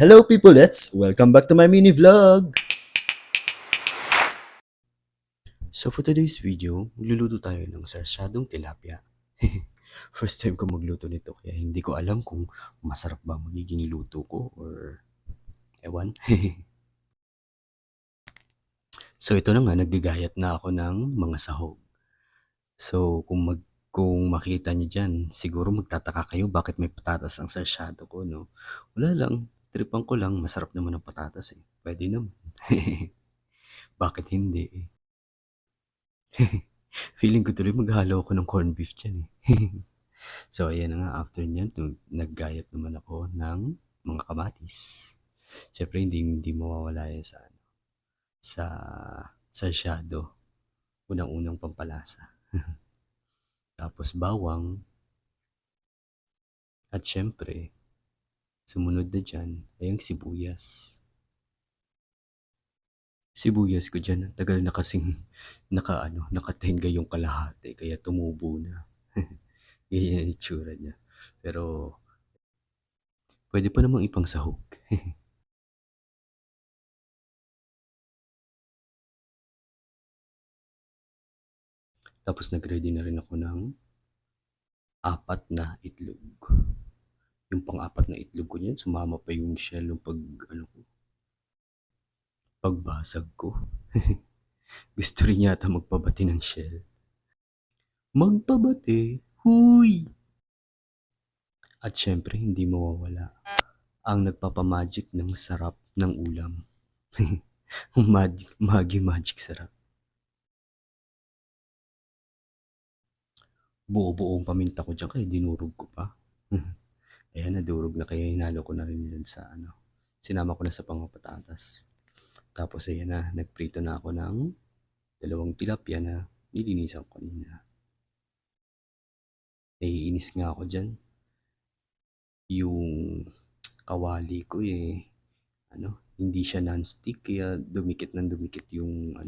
Hello peoplets! Welcome back to my mini vlog! So for today's video, magluluto tayo ng sarsyadong tilapia. First time ko magluto nito kaya hindi ko alam kung masarap ba magiging luto ko or ewan. So ito na nga, naggagayat na ako ng mga sahog. So kung makita niyo dyan, siguro magtataka kayo bakit may patatas ang sarsyado ko, no? Wala lang, tripan ko lang, masarap naman ang patatas eh. Pwede naman. Bakit hindi eh? Feeling ko tuloy maghalo ako ng corned beef dyan eh. So ayan na nga, after nyan, naggayat naman ako ng mga kamatis. Siyempre hindi mawawala yan sa sarsyado. Unang-unang pampalasa. Tapos bawang, at siyempre, sumunod na dyan ay ang sibuyas. Sibuyas ko dyan, ang tagal na kasing nakatenga yung kalahati, kaya tumubo na. Ganyan yung itsura niya. Pero pwede pa namang ipang sahog. Tapos nag-ready na rin ako ng apat na itlog. Yung pang-apat na itlog ko niyan, sumama pa yung shell ng pagbasag ko. Gusto rin yata magpabati ng shell. Magpabati? Huy! At syempre, hindi mawawala ang nagpapamagic ng sarap ng ulam. Magic sarap. Buo-buong paminta ko dyan kaya dinurog ko pa. Ayan, nadurog na kaya hinalo ko na rin yan sa sinama ko na sa pangpatatas. Tapos ayan na, nagprito na ako ng dalawang tilapia na nilinisan ko kanina. Naiinis nga ako dyan. Yung kawali ko hindi siya non-stick kaya dumikit ng dumikit yung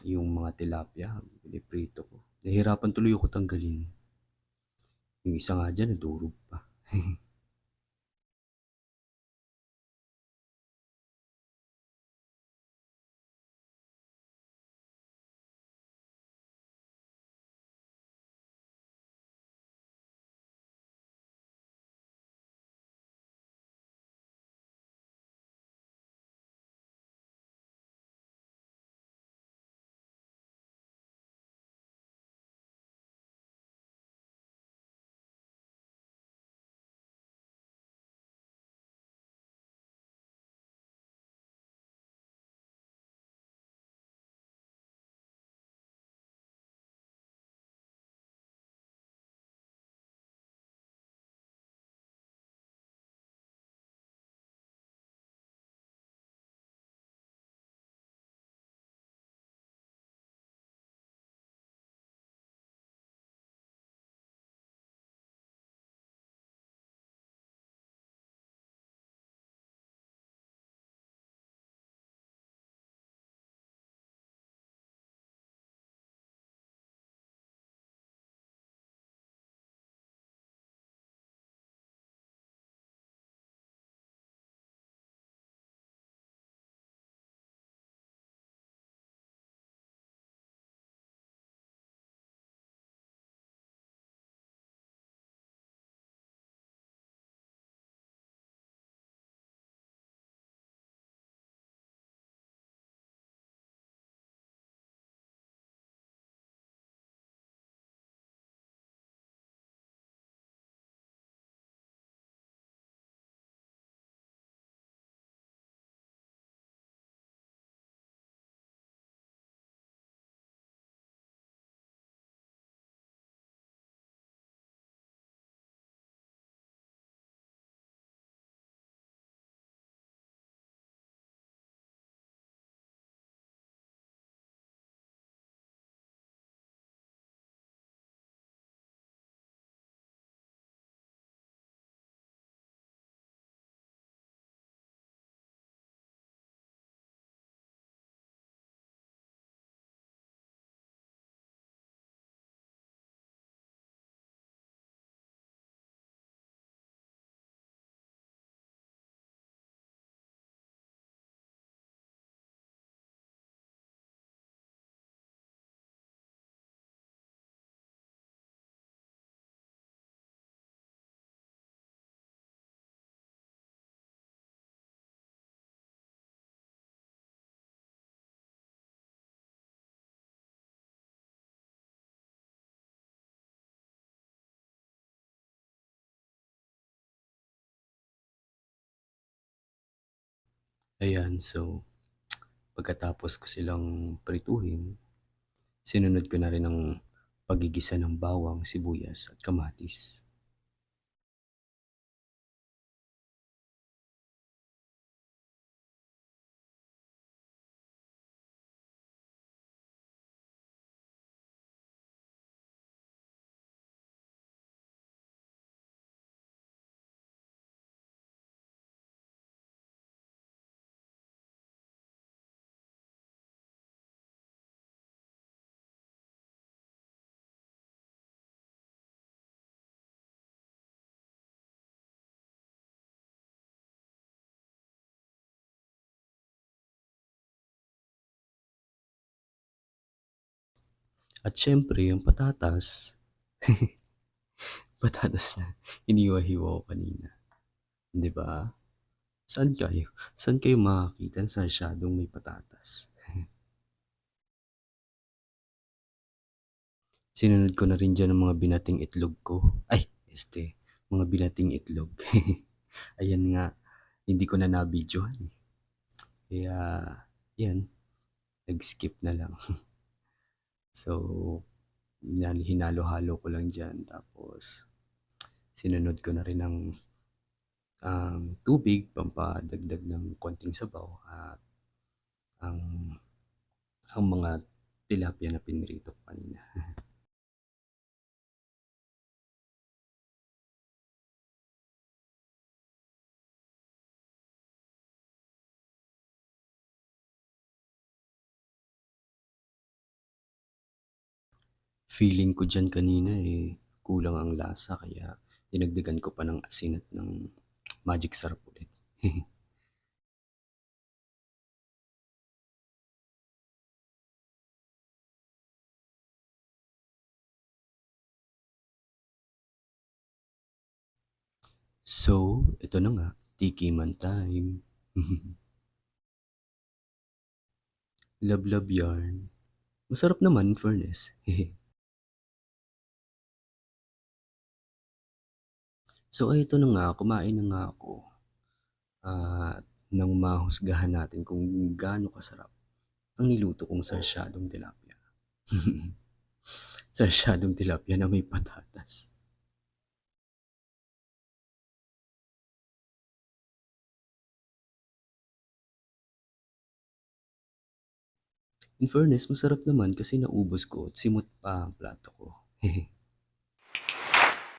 mga tilapia. Piniprito ko. Nahirapan tuloy ako tanggalin. Yung isa nga dyan, nadurog pa. Ayan, so pagkatapos ko silang prituhin, sinunod ko na rin ang paggigisa ng bawang, sibuyas at kamatis. At syempre yung patatas, patatas na iniwa-hiwa ko kanina, 'di ba? Saan kayo makakita ng sarsyadong may patatas? Sinunod ko na rin diyan ang mga binating itlog ko. Ay, mga binating itlog. Ayan nga, hindi ko na nabidyohan, eh. Kaya 'yan, nag-skip na lang. So, hinalo-halo ko lang diyan tapos sinunod ko na rin ng tubig pampadagdag ng konting sabaw at ang mga tilapia na pinrito ko kanina. Feeling ko diyan kanina, kulang ang lasa kaya dinagdagan ko pa ng asin at ng magic sarap ulit. So, ito na nga, tikiman time. Lablab yarn. Masarap naman in fairness. So, ito na nga, kumain na nga ako. At nang mahusgahan natin kung gaano kasarap ang niluto kong sarsyadong tilapia. Sarsyadong tilapia na may patatas. In fairness, masarap naman kasi naubos ko at simot pa ang plato ko.